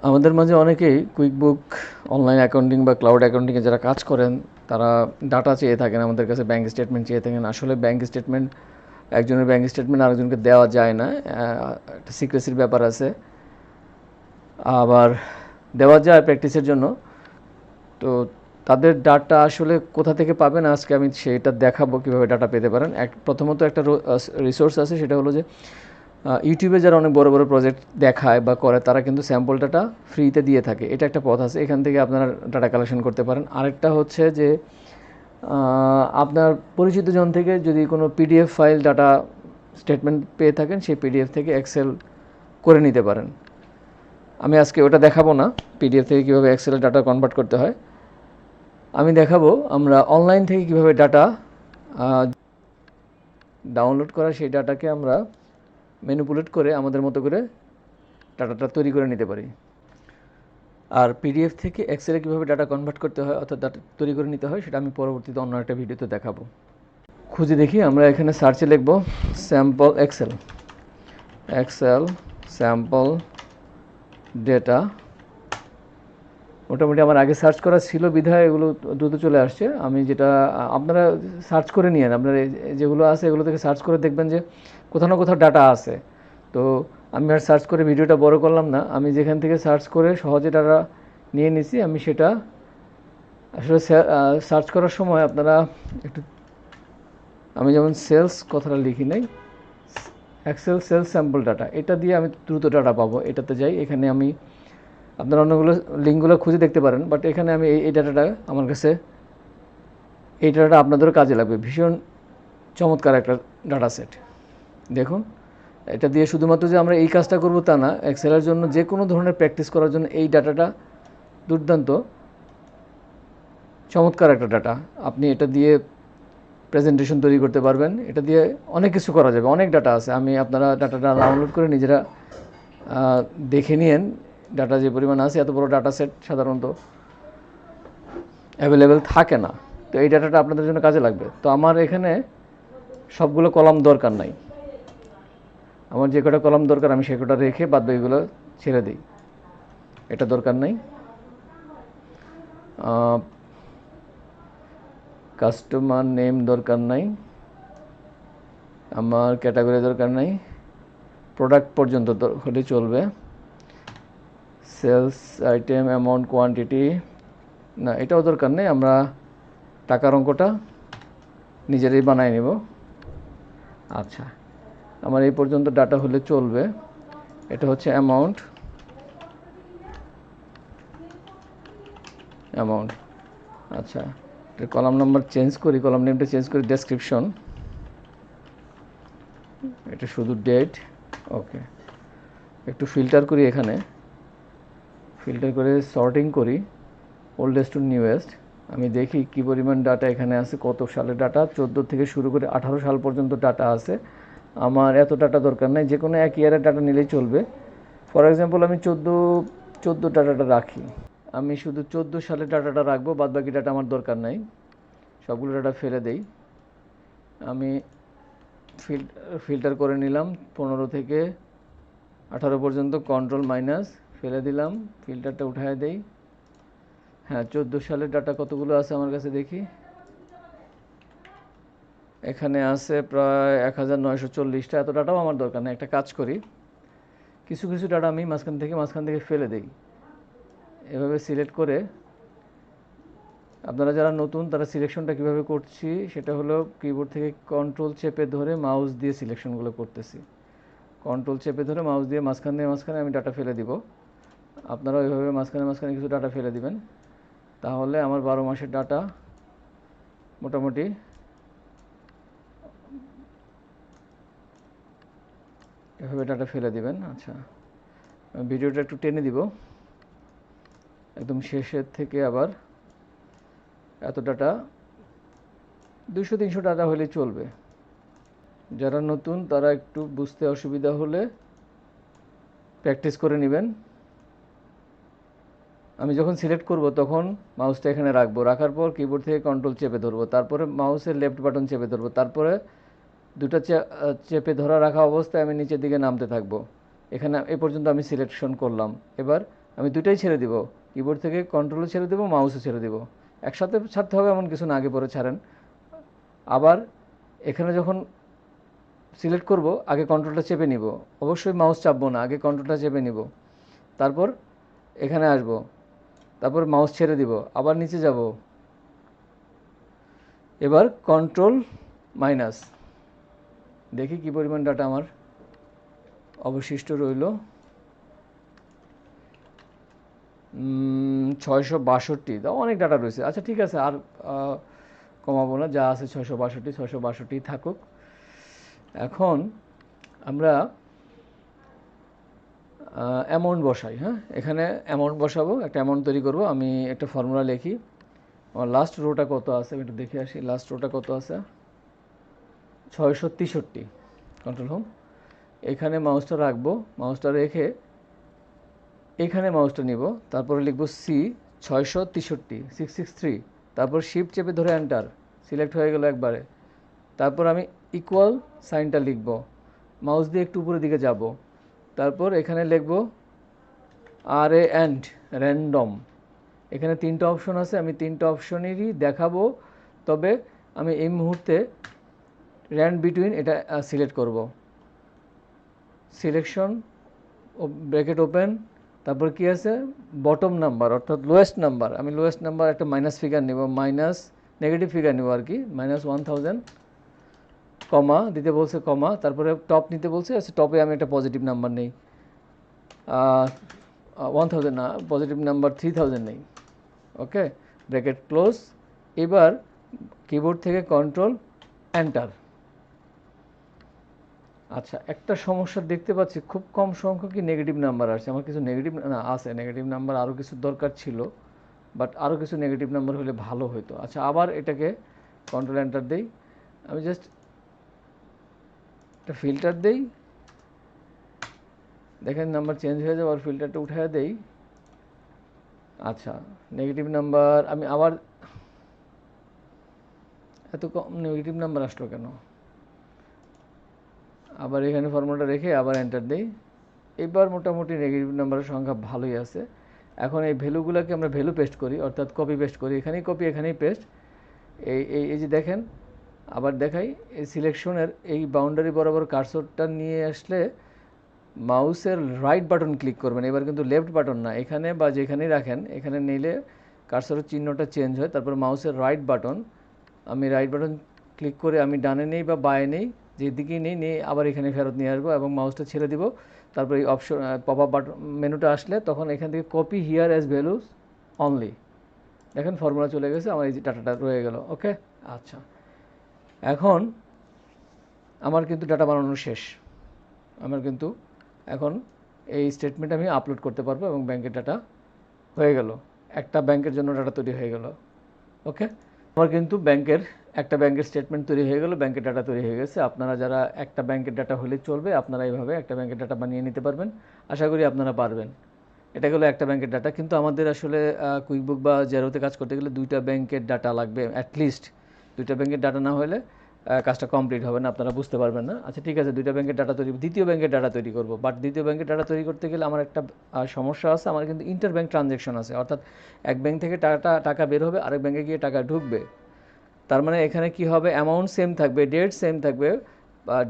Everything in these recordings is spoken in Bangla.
আমাদের মাঝে অনেকেই কুইকবুক অনলাইন অ্যাকাউন্টিং বা ক্লাউড অ্যাকাউন্টিংয়ে যারা কাজ করেন তারা ডাটা চেয়ে থাকেন, আমাদের কাছে ব্যাঙ্ক স্টেটমেন্ট চেয়ে থাকেন। আসলে ব্যাঙ্ক স্টেটমেন্ট, একজনের ব্যাঙ্ক স্টেটমেন্ট আরেকজনকে দেওয়া যায় না, একটা সিক্রেসির ব্যাপার আছে। আবার দেওয়া যায় প্র্যাকটিসের জন্য। তো তাদের ডাটা আসলে কোথা থেকে পাবেন আজকে আমি সেটা দেখাবো কীভাবে ডাটা পেতে পারেন। প্রথমত একটা রিসোর্স আছে, সেটা হলো যে ইউটিউবে যারা অনেক বড় বড় প্রজেক্ট দেখায় বা করে তারা কিন্তু স্যাম্পল ডাটা ফ্রিতে দিয়ে থাকে। এটা একটা পথ আছে, এখান থেকে আপনারা ডাটা কালেকশন করতে পারেন। আরেকটা হচ্ছে যে আপনার পরিচিত জন থেকে যদি কোনো পিডিএফ ফাইল ডাটা স্টেটমেন্ট পেয়ে থাকেন, সেই পিডিএফ থেকে এক্সেল করে নিতে পারেন। আমি আজকে ওটা দেখাবো না, পিডিএফ থেকে কীভাবে এক্সেলের ডাটা কনভার্ট করতে হয়। আমি দেখাবো আমরা অনলাইন থেকে কীভাবে ডাটা ডাউনলোড করা সেই ডাটাকে আমরা ম্যানিপুলেট করে আমাদের মতো করে ডাটাটা তৈরি করে নিতে পারি। আর পিডিএফ থেকে এক্সেলে কীভাবে ডাটা কনভার্ট করতে হয় অর্থাৎ ডাটা তৈরি করে নিতে হয় সেটা আমি পরবর্তীতে অন্য একটা ভিডিওতে দেখাবো। খুঁজে দেখি, আমরা এখানে সার্চে লিখব sample excel, excel sample data. মোটামুটি আমার আগে সার্চ করা ছিল বিধায় এগুলো দ্রুত চলে আসছে। আমি যেটা, আপনারা সার্চ করে নিয়েন, আপনারা যেগুলো আছে এগুলো থেকে সার্চ করে দেখবেন যে কোথাও না কোথাও ডাটা আছে। তো আমি আর সার্চ করে ভিডিওটা বড় করলাম না, আমি যেখান থেকে সার্চ করে সহজে ডাটা নিয়ে নিছি আমি সেটা আসলে সার্চ করার সময় আপনারা একটু, আমি যেমন সেলস কথাটা লিখি নাই, এক্সেল সেলস স্যাম্পল ডাটা, এটা দিয়ে আমি দ্রুত ডাটা পাবো। এটাতে যাই, এখানে আমি আপনারা অন্যগুলো লিঙ্কগুলো খুঁজে দেখতে পারেন, বাট এখানে আমি এই ডাটাটা আমার কাছে, এই ডাটাটা আপনাদেরও কাজে লাগবে। ভীষণ চমৎকার একটা ডাটা সেট। দেখুন, এটা দিয়ে শুধুমাত্র যে আমরা এই কাজটা করব তা না, এক্সেলের জন্য যে কোনো ধরনের প্র্যাকটিস করার জন্য এই ডাটাটা দুর্দান্ত চমৎকার একটা ডাটা। আপনি এটা দিয়ে প্রেজেন্টেশন তৈরি করতে পারবেন, এটা দিয়ে অনেক কিছু করা যাবে, অনেক ডাটা আছে। আমি আপনারা ডাটাটা ডাউনলোড করে নিজেরা দেখে নিন ডাটা যে পরিমাণ আছে। এত বড় ডাটা সেট সাধারণত অ্যাভেলেবেল থাকে না, তো এই ডাটাটা আপনাদের জন্য কাজে লাগবে। তো আমার এখানে সবগুলো কলাম দরকার নাই, আমার যে কটা কলাম দরকার আমি সে কটা রেখে বাদ বাকিগুলো ছেড়ে দিই, এটা দরকার নাই। কাস্টমার নেম দরকার নাই, আমার ক্যাটাগরি দরকার নাই, প্রোডাক্ট পর্যন্ত হলে চলবে। সেলস আইটেম অ্যামাউন্ট কোয়ান্টিটি না, এটাও দরকার নেই, আমরা টাকার অঙ্কটা নিজেরাই বানাই নেব। আচ্ছা, আমার এই পর্যন্ত ডাটা হলে চলবে। এটা হচ্ছে অ্যামাউন্ট, অ্যামাউন্ট। আচ্ছা, কলাম নাম্বার চেঞ্জ করি, কলাম নেমটা চেঞ্জ করি, ডেসক্রিপশন, এটা শুধু ডেট। ওকে, একটু ফিল্টার করি, এখানে ফিল্টার করে সর্টিং করি ওল্ডেস্ট টু নিউয়েস্ট। আমি দেখি কী পরিমাণ ডাটা এখানে আছে, কত সালের ডাটা, 14 থেকে শুরু করে 18 সাল পর্যন্ত ডাটা আছে। আমার এত ডাটা দরকার নাই, যে কোনো এক ইয়ারের ডাটা নিলেই চলবে। ফর এক্সাম্পল আমি 14 ডাটাটা রাখি, আমি শুধু 14 সালের ডাটাটা রাখবো, বাদ বাকি ডাটা আমার দরকার নাই, সবগুলো ডাটা ফেলে দেই। আমি ফিল্টার করে নিলাম 15 থেকে 18 পর্যন্ত, কন্ট্রোল মাইনাস ফেলে দিলাম, ফিল্টারটা উঠায় দেই। হ্যাঁ, 14 সালের ডাটা কতগুলো আছে আমার কাছে দেখি, এখানে আছে প্রায় 1940টা। এত ডাটাও আমার দরকার নেই। একটা কাজ করি, কিছু কিছু ডাটা আমি মাঝখান থেকে ফেলে দেই। এভাবে সিলেক্ট করে, আপনারা যারা নতুন তারা সিলেকশনটা কীভাবে করছি সেটা হলো কিবোর্ড থেকে কন্ট্রোল চেপে ধরে মাউস দিয়ে সিলেকশনগুলো করতেছি। কন্ট্রোল চেপে ধরে মাউস দিয়ে মাঝখানে আমি ডাটা ফেলে দিব। আপনারা ওইভাবে মাঝখানে কিছু ডাটা ফেলে দিবেন, তাহলে আমার 12 মাসের ডাটা মোটামুটি এভাবে ডাটা ফেলে দিবেন। আচ্ছা, ভিডিওটা একটু টেনে দিব, একদম শেষের থেকে আবার এত ডাটা, 200-300 ডাটা হলে চলবে। যারা নতুন তারা একটু বুঝতে অসুবিধা হলে প্র্যাকটিস করে নেবেন। আমি যখন সিলেক্ট করব তখন মাউসটা এখানে রাখবো, রাখার পর কিবোর্ড থেকে কন্ট্রোল চেপে ধরবো, তারপরে মাউসের লেফট বাটন চেপে ধরবো, তারপরে দুটা চেপে ধরা রাখা অবস্থায় আমি নিচের দিকে নামতে থাকবো। এখানে এ পর্যন্ত আমি সিলেকশন করলাম। এবার আমি দুটাই ছেড়ে দিব, কিবোর্ড থেকে কন্ট্রোলও ছেড়ে দেবো, মাউসও ছেড়ে দেবো। একসাথে ছাড়তে হবে এমন কিছু না, আগে পরে ছাড়েন। আবার এখানে যখন সিলেক্ট করব আগে কন্ট্রোলটা চেপে নিব, অবশ্যই মাউস চাপবো না, আগে কন্ট্রোলটা চেপে নিব, তারপর এখানে আসব, তারপর মাউস ছেড়ে দিব, আবার নিচে যাব, এবার কন্ট্রোল মাইনাস, দেখি কি পরিমাণ ডাটা আমার অবশিষ্ট রইল। 662, তাও অনেক ডাটা রয়েছে। আচ্ছা ঠিক আছে, আর কমাবো না, যা আছে 662 থাকুক। এখন আমরা অ্যামাউন্ট বসাই। হ্যাঁ, এখানে অ্যামাউন্ট বসাবো, একটা অ্যামাউন্ট তৈরি করব। আমি একটা ফর্মুলা লিখি। আমার লাস্ট রোটা কত আছে আমি একটু দেখে আসি, লাস্ট রোটা কত আছে, 663। কন্ট্রোল হোম, এখানে মাউসটা রাখবো, মাউসটা রেখে এখানে মাউসটা নিব, তারপরে লিখব সি 663 663, তারপর শিফট চেপে ধরে এন্টার, সিলেক্ট হয়ে গেল একবারে। তারপর আমি ইকুয়াল সাইনটা লিখব, মাউস দিয়ে একটু উপরের দিকে যাব, তারপর এখানে লিখব আর এ এন্ড র্যান্ডম। এখানে 3টা অপশন আছে, আমি 3টা অপশনেরই দেখাবো, তবে আমি এই মুহূর্তে র্যান্ড বিটুইন এটা সিলেক্ট করব। সিলেকশন ব্র্যাকেট ওপেন, তারপর কি আছে বটম নাম্বার অর্থাৎ লোয়েস্ট নাম্বার, আমি লোয়েস্ট নাম্বার একটা মাইনাস ফিগার নিব, মাইনাস নেগেটিভ ফিগার নিব আর কি, -1000, কমা দিতে বলছে, কমা, তারপরে টপ নিতে বলছে, আচ্ছা টপে আমি একটা পজিটিভ নাম্বার নেই, 1000 না, পজিটিভ নাম্বার 3000 নেই। ওকে, ব্র্যাকেট ক্লোজ। এবার কিবোর্ড থেকে কন্ট্রোল এন্টার। আচ্ছা, একটা সমস্যা দেখতে পাচ্ছি, খুব কম সংখ্যকই নেগেটিভ নাম্বার আসছে। আমার কিছু নেগেটিভ না আছে, নেগেটিভ নাম্বার আরও কিছু দরকার ছিল, বাট আরও কিছু নেগেটিভ নাম্বার হলে ভালো হতো। আচ্ছা, আবার এটাকে কন্ট্রোল এন্টার দেই, আমি জাস্ট একটা ফিল্টার দেই, দেখেন নাম্বার চেঞ্জ হয়ে যাবে, আর ফিল্টারটা উঠিয়ে দেই। আচ্ছা, নেগেটিভ নাম্বার আমি আবার, এত কম নেগেটিভ নাম্বার আসলো কেন? আবার এখানে ফর্মুলাটা রেখে আবার এন্টার দেই। এবার মোটামুটি নেগেটিভ নাম্বারের সংখ্যা ভালোই আছে। এখন এই ভ্যালুগুলোকে আমরা ভ্যালু পেস্ট করি, অর্থাৎ কপি পেস্ট করি, এখানেই কপি এখানেই পেস্ট। এই এই এই যে দেখেন, আবার দেখাই, এই সিলেকশনের এই বাউন্ডারি বরাবর কার্সরটা নিয়ে আসলে মাউসের রাইট বাটন ক্লিক করবেন, এবার কিন্তু লেফট বাটন না। এখানে বা যেখানেই রাখেন, এখানে নিলে কার্সরের চিহ্নটা চেঞ্জ হয়, তারপর মাউসের রাইট বাটন, আমি রাইট বাটন ক্লিক করে আমি ডানে নেই বা বায়ে নেই, যেদিকেই নেই আবার এখানে ফেরত নিয়ে আসবো এবং মাউসটা ছেড়ে দিব। তারপর এই অপশন পপ আপ বাটন মেনুটা আসলে তখন এখান থেকে copy here as values only, দেখেন ফর্মুলা চলে গেছে, আমার এই যে ডাটাটা রয়ে গেল। ওকে, আচ্ছা, এখন আমার কিন্তু ডাটা বানানো শেষ। আমার কিন্তু এখন এই স্টেটমেন্ট আমি আপলোড করতে পারবো এবং ব্যাংকের ডাটা হয়ে গেল, একটা ব্যাংকের জন্য ডাটা তৈরি হয়ে গেল। ওকে, আমার কিন্তু একটা ব্যাংকের স্টেটমেন্ট তৈরি হয়ে গেল, ব্যাংকের ডাটা তৈরি হয়ে গেছে। আপনারা যারা একটা ব্যাংকের ডাটা হলে চলবে, আপনারা এইভাবে একটা ব্যাংকের ডাটা বানিয়ে নিতে পারবেন, আশা করি আপনারা পারবেন। এটা গেলো একটা ব্যাংকের ডাটা, কিন্তু আমাদের আসলে কুইকবুক বা জেরোতে কাজ করতে গেলে 2টা ব্যাংকের ডাটা লাগবে, অ্যাটলিস্ট 2টা ব্যাংকের ডাটা না হলে কাজটা কমপ্লিট হবে না, আপনারা বুঝতে পারবেন না। আচ্ছা ঠিক আছে, 2টা ব্যাংকের ডাটা তৈরি, দ্বিতীয় ব্যাংকের ডাটা তৈরি করব, বাট দ্বিতীয় ব্যাংকের ডাটা তৈরি করতে গেলে আমার একটা সমস্যা আছে, আমার কিন্তু ইন্টার ব্যাংক ট্রানজ্যাকশন আছে, অর্থাৎ এক ব্যাংক থেকে টাকা বের হবে, আরেক ব্যাংকে গিয়ে টাকা ঢুকবে। তার মানে এখানে কি হবে, অ্যামাউন্ট সেম থাকবে, ডেট সেম থাকবে,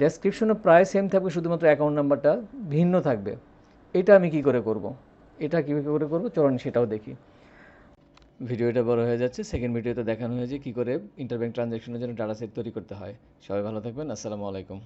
ডেসক্রিপশনও প্রায় সেম থাকবে, শুধুমাত্র অ্যাকাউন্ট নাম্বারটা ভিন্ন থাকবে। এটা আমি কি করে করব, এটা কীভাবে করে করবো চলুন সেটাও দেখি। ভিডিওটা বড় হয়ে যাচ্ছে, সেকেন্ড ভিডিওতে দেখানো হয়েছে কী করে ইন্টারব্যাংক ট্রানজ্যাকশনের জন্য ডাটা সেট তৈরি করতে হয়। সবাই ভালো থাকবেন, আসসালামু আলাইকুম।